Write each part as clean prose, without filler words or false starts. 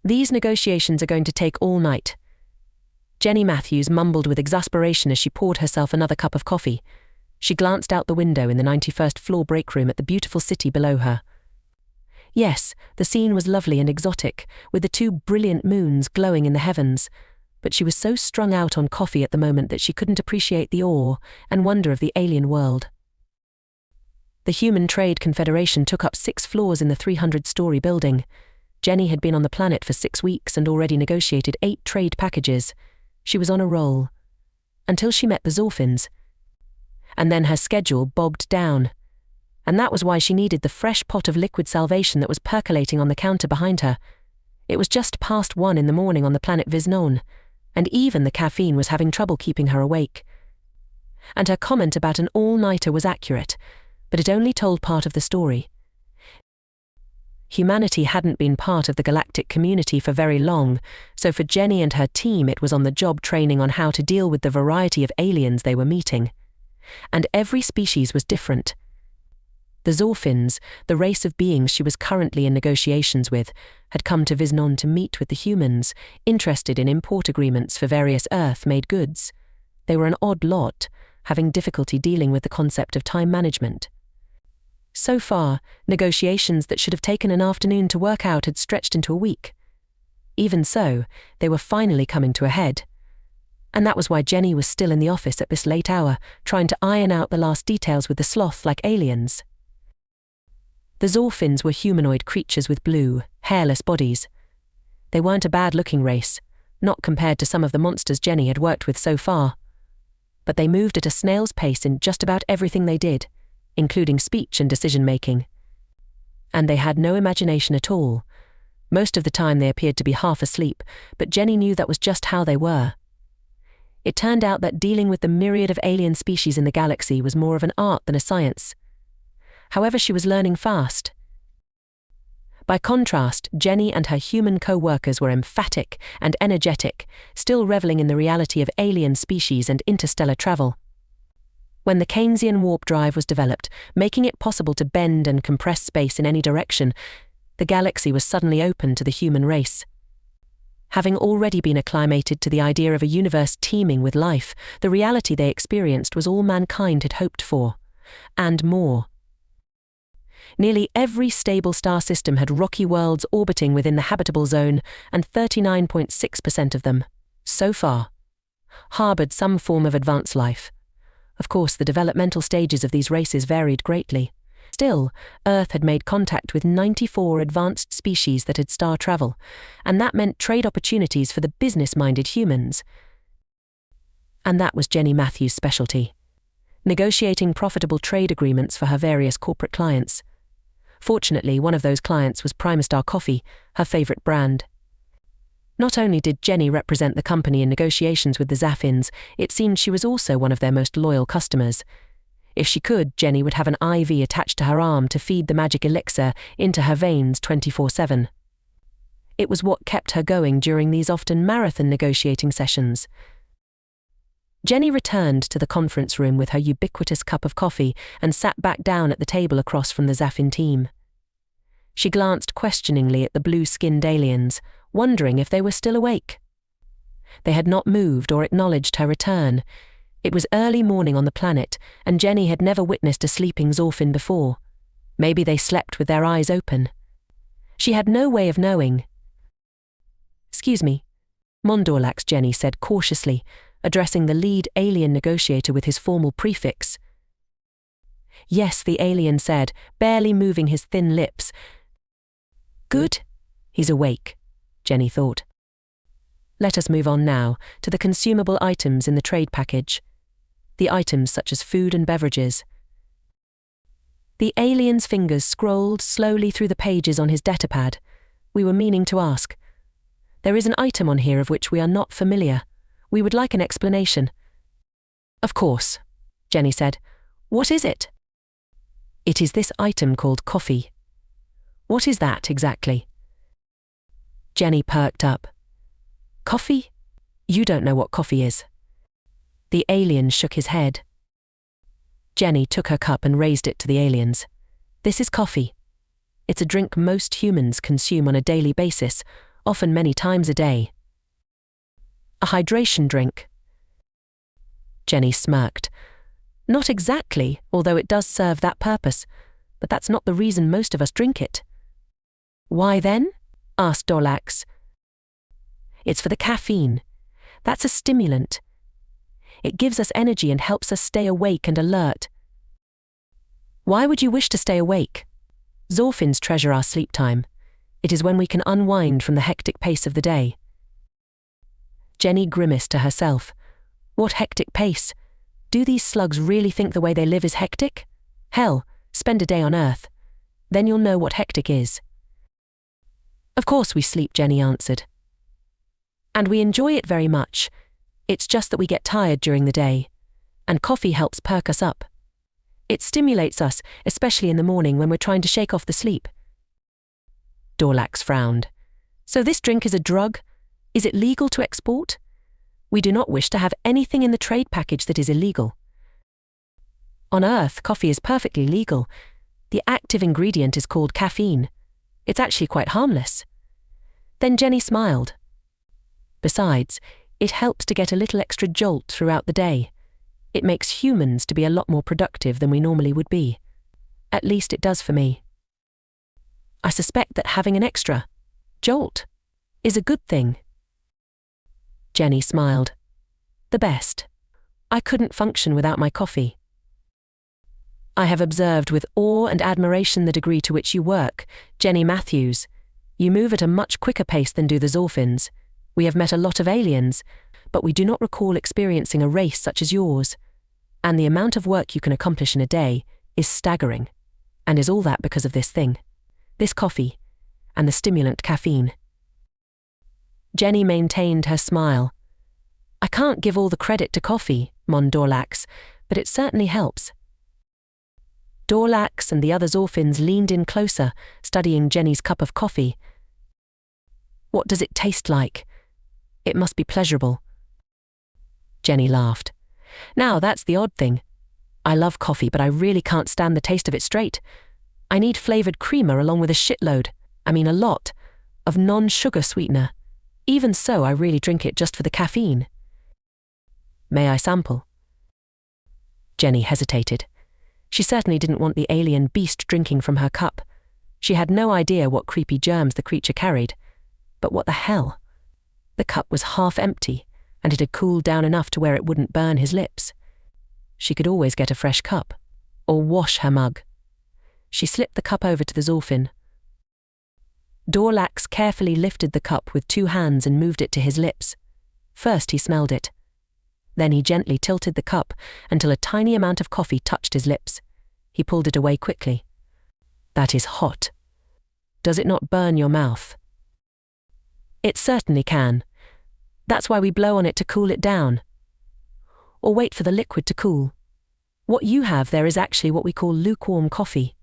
These negotiations are going to take all night. Jenny Matthews mumbled with exasperation as she poured herself another cup of coffee. She glanced out the window in the 91st floor break room at the beautiful city below her. Yes, the scene was lovely and exotic, with the two brilliant moons glowing in the heavens, but she was so strung out on coffee at the moment that she couldn't appreciate the awe and wonder of the alien world. The Human Trade Confederation took up 6 floors in the 300-story building. Jenny had been on the planet for 6 weeks and already negotiated 8 trade packages. She was on a roll. Until she met the Zorphins. And then her schedule bogged down. And that was why she needed the fresh pot of liquid salvation that was percolating on the counter behind her. It was just past 1 in the morning on the planet Viznon, and even the caffeine was having trouble keeping her awake. And her comment about an all-nighter was accurate, but it only told part of the story. Humanity hadn't been part of the galactic community for very long, so for Jenny and her team it was on-the-job training on how to deal with the variety of aliens they were meeting. And every species was different. The Zorphins, the race of beings she was currently in negotiations with, had come to Viznon to meet with the humans, interested in import agreements for various Earth-made goods. They were an odd lot, having difficulty dealing with the concept of time management. So far, negotiations that should have taken an afternoon to work out had stretched into a week. Even so, they were finally coming to a head. And that was why Jenny was still in the office at this late hour, trying to iron out the last details with the sloth-like aliens. The Zorphins were humanoid creatures with blue, hairless bodies. They weren't a bad-looking race, not compared to some of the monsters Jenny had worked with so far. But they moved at a snail's pace in just about everything they did, including speech and decision-making. And they had no imagination at all. Most of the time they appeared to be half asleep, but Jenny knew that was just how they were. It turned out that dealing with the myriad of alien species in the galaxy was more of an art than a science. However, she was learning fast. By contrast, Jenny and her human co-workers were emphatic and energetic, still reveling in the reality of alien species and interstellar travel. When the Keynesian warp drive was developed, making it possible to bend and compress space in any direction, the galaxy was suddenly open to the human race. Having already been acclimated to the idea of a universe teeming with life, the reality they experienced was all mankind had hoped for, and more. Nearly every stable star system had rocky worlds orbiting within the habitable zone, and 39.6% of them, so far, harbored some form of advanced life. Of course, the developmental stages of these races varied greatly. Still, Earth had made contact with 94 advanced species that had star travel, and that meant trade opportunities for the business-minded humans. And that was Jenny Matthews' specialty, negotiating profitable trade agreements for her various corporate clients. Fortunately, one of those clients was Primastar Coffee, her favorite brand. Not only did Jenny represent the company in negotiations with the Zorphins, it seemed she was also one of their most loyal customers. If she could, Jenny would have an IV attached to her arm to feed the magic elixir into her veins 24/7. It was what kept her going during these often marathon negotiating sessions. Jenny returned to the conference room with her ubiquitous cup of coffee and sat back down at the table across from the Zophins team. She glanced questioningly at the blue-skinned aliens, wondering if they were still awake. They had not moved or acknowledged her return. It was early morning on the planet, and Jenny had never witnessed a sleeping Zorphin before. Maybe they slept with their eyes open. She had no way of knowing. "Excuse me," Mondorlax, Jenny said cautiously, addressing the lead alien negotiator with his formal prefix. "Yes," the alien said, barely moving his thin lips. "Good. He's awake," Jenny thought. Let us move on now to the consumable items in the trade package. The items such as food and beverages. The alien's fingers scrolled slowly through the pages on his datapad. "We were meaning to ask. There is an item on here of which we are not familiar. We would like an explanation." "Of course," Jenny said. "What is it?" "It is this item called coffee." "What is that exactly?" Jenny perked up. "Coffee? You don't know what coffee is." The alien shook his head. Jenny took her cup and raised it to the aliens. "This is coffee. It's a drink most humans consume on a daily basis, often many times a day. A hydration drink. Jenny smirked. Not exactly, although it does serve that purpose, but that's not the reason most of us drink it. Why then? Asked Dorlax. It's for the caffeine. That's a stimulant. It gives us energy and helps us stay awake and alert. Why would you wish to stay awake? Zorphins treasure our sleep time. It is when we can unwind from the hectic pace of the day. Jenny grimaced to herself. What hectic pace? Do these slugs really think the way they live is hectic? Hell, spend a day on Earth. Then you'll know what hectic is. Of course we sleep, Jenny answered. And we enjoy it very much. It's just that we get tired during the day. And coffee helps perk us up. It stimulates us, especially in the morning when we're trying to shake off the sleep. Dorlax frowned. So this drink is a drug? Is it legal to export? We do not wish to have anything in the trade package that is illegal. On Earth, coffee is perfectly legal. The active ingredient is called caffeine. It's actually quite harmless. Then Jenny smiled. Besides, it helps to get a little extra jolt throughout the day. It makes humans to be a lot more productive than we normally would be. At least it does for me. I suspect that having an extra jolt is a good thing. Jenny smiled. The best. I couldn't function without my coffee. I have observed with awe and admiration the degree to which you work, Jenny Matthews. You move at a much quicker pace than do the Zorphins. We have met a lot of aliens, but we do not recall experiencing a race such as yours. And the amount of work you can accomplish in a day is staggering, and is all that because of this thing, this coffee, and the stimulant caffeine. Jenny maintained her smile. I can't give all the credit to coffee, Mon Dorlax, but it certainly helps. Dorlax and the other Zorphins leaned in closer, studying Jenny's cup of coffee. What does it taste like? It must be pleasurable. Jenny laughed. Now that's the odd thing. I love coffee, but I really can't stand the taste of it straight. I need flavoured creamer along with a lot, of non-sugar sweetener. Even so, I really drink it just for the caffeine. May I sample? Jenny hesitated. She certainly didn't want the alien beast drinking from her cup. She had no idea what creepy germs the creature carried. But what the hell? The cup was half empty, and it had cooled down enough to where it wouldn't burn his lips. She could always get a fresh cup, or wash her mug. She slipped the cup over to the Zorphin. Dorlax carefully lifted the cup with 2 hands and moved it to his lips. First he smelled it. Then he gently tilted the cup until a tiny amount of coffee touched his lips. He pulled it away quickly. That is hot. Does it not burn your mouth? It certainly can. That's why we blow on it to cool it down. Or wait for the liquid to cool. What you have there is actually what we call lukewarm coffee.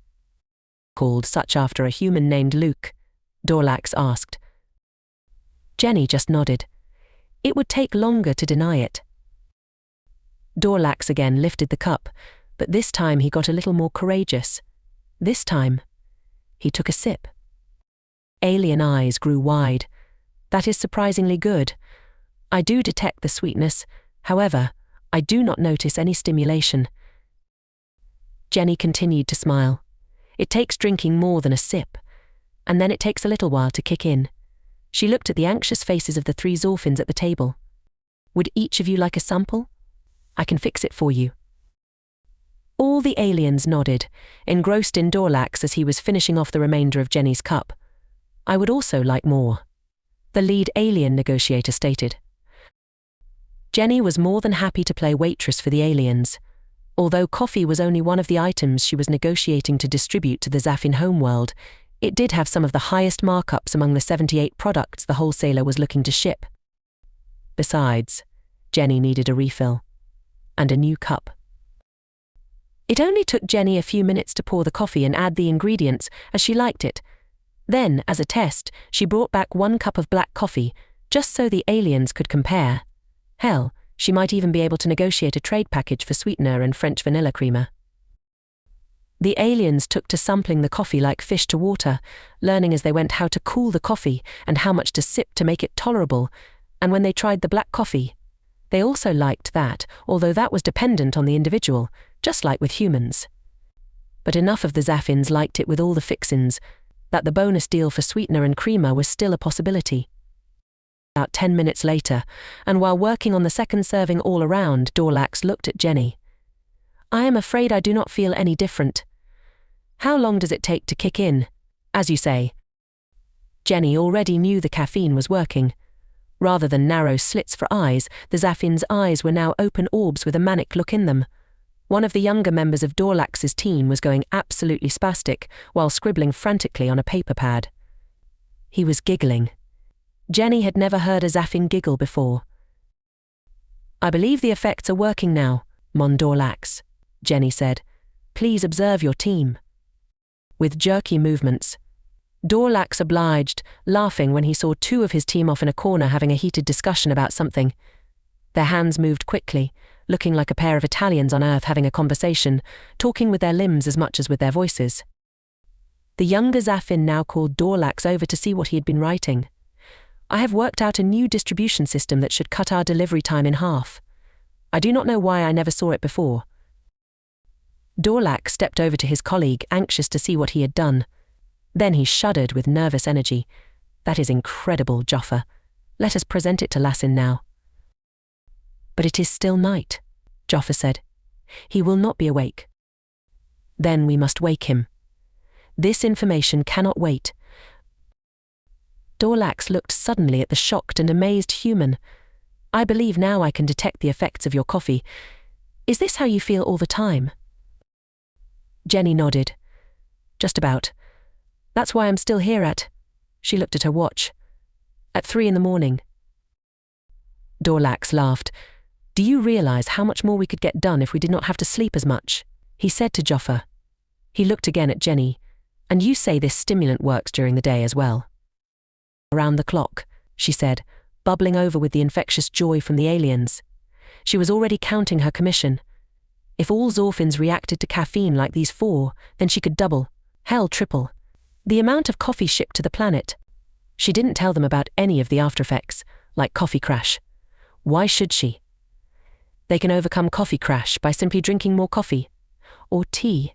Called such after a human named Luke? Dorlax asked. Jenny just nodded. It would take longer to deny it. Dorlax again lifted the cup, but this time he got a little more courageous. This time, he took a sip. Alien eyes grew wide. That is surprisingly good. I do detect the sweetness. However, I do not notice any stimulation. Jenny continued to smile. It takes drinking more than a sip, and then it takes a little while to kick in. She looked at the anxious faces of the 3 Zorphins at the table. Would each of you like a sample? I can fix it for you. All the aliens nodded, engrossed in Dorlax as he was finishing off the remainder of Jenny's cup. I would also like more, the lead alien negotiator stated. Jenny was more than happy to play waitress for the aliens. Although coffee was only one of the items she was negotiating to distribute to the Zaffin homeworld, it did have some of the highest markups among the 78 products the wholesaler was looking to ship. Besides, Jenny needed a refill. And a new cup. It only took Jenny a few minutes to pour the coffee and add the ingredients as she liked it. Then, as a test, she brought back 1 cup of black coffee, just so the aliens could compare. Hell, she might even be able to negotiate a trade package for sweetener and French vanilla creamer. The aliens took to sampling the coffee like fish to water, learning as they went how to cool the coffee and how much to sip to make it tolerable, and when they tried the black coffee, they also liked that, although that was dependent on the individual, just like with humans. But enough of the Zorphins liked it with all the fixins, that the bonus deal for sweetener and creamer was still a possibility. About 10 minutes later, and while working on the second serving all around, Dorlax looked at Jenny. "I am afraid I do not feel any different. How long does it take to kick in, as you say?" Jenny already knew the caffeine was working. Rather than narrow slits for eyes, the Zorphins' eyes were now open orbs with a manic look in them. One of the younger members of Dorlax's team was going absolutely spastic while scribbling frantically on a paper pad. He was giggling. Jenny had never heard a Zophin giggle before. "I believe the effects are working now, Mon Dorlax," Jenny said. "Please observe your team." With jerky movements, Dorlax obliged, laughing when he saw two of his team off in a corner having a heated discussion about something. Their hands moved quickly, looking like a pair of Italians on Earth having a conversation, talking with their limbs as much as with their voices. The younger Zophin now called Dorlax over to see what he had been writing. "I have worked out a new distribution system that should cut our delivery time in half. I do not know why I never saw it before." Dorlax stepped over to his colleague, anxious to see what he had done. Then he shuddered with nervous energy. "That is incredible, Joffa. Let us present it to Lassin now." "But it is still night," Joffa said. "He will not be awake." "Then we must wake him. This information cannot wait." Dorlax looked suddenly at the shocked and amazed human. "I believe now I can detect the effects of your coffee. Is this how you feel all the time?" Jenny nodded. "Just about. That's why I'm still here at..." She looked at her watch. "At 3 in the morning." Dorlax laughed. "Do you realize how much more we could get done if we did not have to sleep as much?" he said to Joffa. He looked again at Jenny. "And you say this stimulant works during the day as well?" "Around the clock," she said, bubbling over with the infectious joy from the aliens. She was already counting her commission. If all Zorphins reacted to caffeine like these 4, then she could double, hell triple, the amount of coffee shipped to the planet. She didn't tell them about any of the aftereffects, like coffee crash. Why should she? They can overcome coffee crash by simply drinking more coffee, or tea,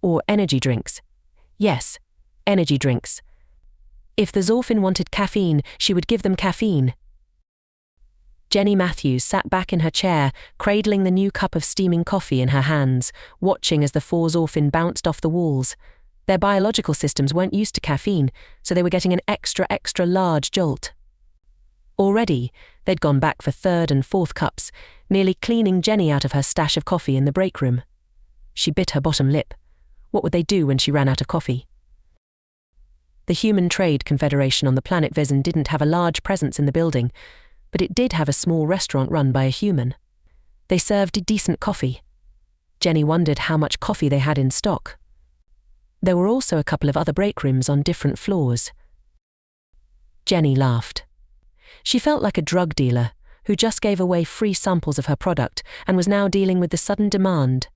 or energy drinks. Yes, energy drinks. If the Zorphin wanted caffeine, she would give them caffeine. Jenny Matthews sat back in her chair, cradling the new cup of steaming coffee in her hands, watching as the 4 Zorphin bounced off the walls. Their biological systems weren't used to caffeine, so they were getting an extra large jolt. Already, they'd gone back for 3rd and 4th cups, nearly cleaning Jenny out of her stash of coffee in the break room. She bit her bottom lip. What would they do when she ran out of coffee? The Human Trade Confederation on the planet Vezin didn't have a large presence in the building, but it did have a small restaurant run by a human. They served decent coffee. Jenny wondered how much coffee they had in stock. There were also a couple of other break rooms on different floors. Jenny laughed. She felt like a drug dealer who just gave away free samples of her product and was now dealing with the sudden demand.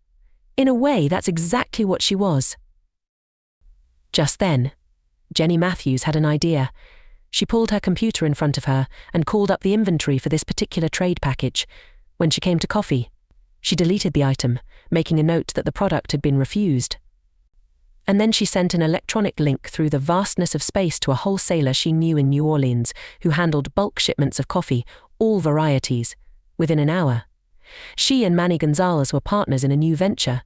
In a way, that's exactly what she was. Just then, Jenny Matthews had an idea. She pulled her computer in front of her and called up the inventory for this particular trade package. When she came to coffee, she deleted the item, making a note that the product had been refused. And then she sent an electronic link through the vastness of space to a wholesaler she knew in New Orleans, who handled bulk shipments of coffee, all varieties, within an hour. She and Manny Gonzalez were partners in a new venture,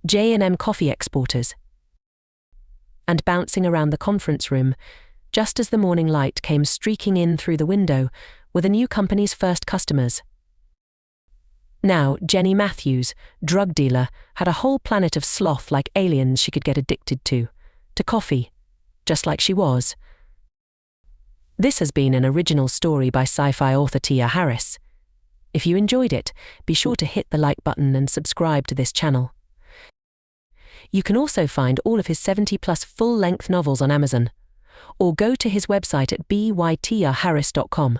J&M Coffee Exporters. And bouncing around the conference room, just as the morning light came streaking in through the window, were the new company's first customers. Now, Jenny Matthews, drug dealer, had a whole planet of sloth-like aliens she could get addicted to coffee, just like she was. This has been an original story by sci-fi author Tia Harris. If you enjoyed it, be sure to hit the like button and subscribe to this channel. You can also find all of his 70+ full-length novels on Amazon, or go to his website at bytiaharris.com.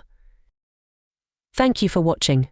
Thank you for watching.